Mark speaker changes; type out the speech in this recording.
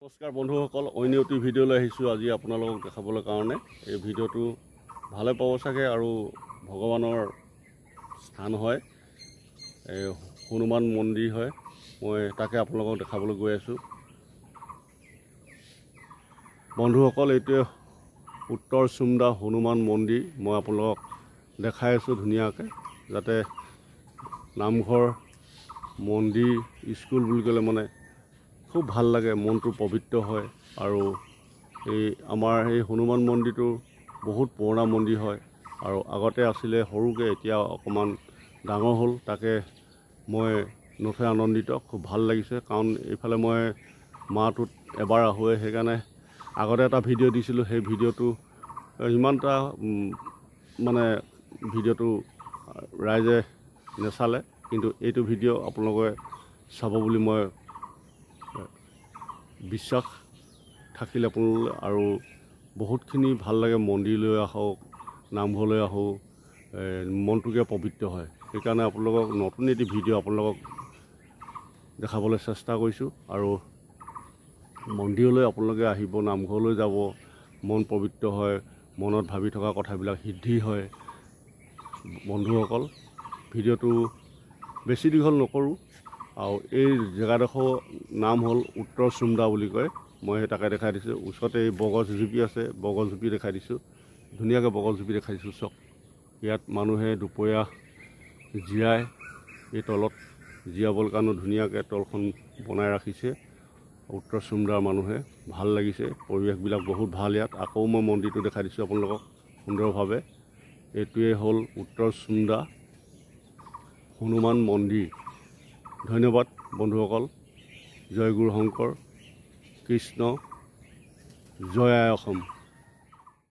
Speaker 1: নমস্কাৰ বন্ধুসকল, অন্য এটি ভিডিঅ'লৈ আহিছোঁ আজি আপোনালোকক দেখাবলৈ কাৰণে। এই ভিডিঅ'টো ভালে পাব চাগে আৰু ভগৱানৰ স্থান হয়, এই হনুমান মন্দিৰ হয়। মই তাকে আপোনালোকক দেখাবলৈ গৈ আছোঁ। বন্ধুসকল, এইটোৱে উত্তৰ চুমদা হনুমান মন্দিৰ। মই আপোনালোকক দেখাই আছোঁ ধুনীয়াকৈ, যাতে নামঘৰ মন্দিৰ স্কুল বুলি ক'লে মানে খুব ভাল লাগে, মনটো পবিত্ৰ হয়। আৰু এই আমাৰ এই হনুমান মন্দিৰটো বহুত পুৰণা মন্দিৰ হয় আৰু আগতে আছিলে সৰুকৈ, এতিয়া অকণমান ডাঙৰ হ'ল। তাকে মই নথৈ আনন্দিত, খুব ভাল লাগিছে। কাৰণ এইফালে মই মাহটোত এবাৰ আহোঁৱে, সেইকাৰণে আগতে এটা ভিডিঅ' দিছিলোঁ। সেই ভিডিঅ'টো ইমানটা মানে ভিডিঅ'টো ৰাইজে নেচালে, কিন্তু এইটো ভিডিঅ' আপোনালোকে চাব বুলি মই বিশ্বাস থাকিলে আপোনালোকে। আৰু বহুতখিনি ভাল লাগে, মন্দিৰলৈ আহক, নামঘৰলৈ আহোঁ, মনটোকে পবিত্ৰ হয়। সেইকাৰণে আপোনালোকক নতুন এটি ভিডিঅ' আপোনালোকক দেখাবলৈ চেষ্টা কৰিছোঁ। আৰু মন্দিৰলৈ আপোনালোকে আহিব, নামঘৰলৈ যাব, মন পবিত্ৰ হয়, মনত ভাবি থকা কথাবিলাক সিদ্ধি হয়। বন্ধুসকল, ভিডিঅ'টো বেছি দীঘল নকৰোঁ। আৰু এই জেগাডোখৰ নাম হ'ল উত্তৰ চুমদা বুলি কয়। মই তাকে দেখাই দিছোঁ। ওচৰতে এই বগজুপি আছে, বগজুপি দেখাই দিছোঁ, ধুনীয়াকৈ বগজুপি দেখাই দিছোঁ। চাওক, ইয়াত মানুহে দুপৰীয়া জিৰায়। এই তলত জিৰাবৰ কাৰণে ধুনীয়াকৈ তলখন বনাই ৰাখিছে উত্তৰ চুমদাৰ মানুহে। ভাল লাগিছে, পৰিৱেশবিলাক বহুত ভাল ইয়াত। আকৌ মই মন্দিৰটো দেখাই দিছোঁ আপোনালোকক সুন্দৰভাৱে। এইটোৱে হ'ল উত্তৰ চুমদা হনুমান মন্দিৰ। ধন্যবাদ বন্ধুসকল। জয় গুৰু শংকৰ, কৃষ্ণ, জয় আই অসম।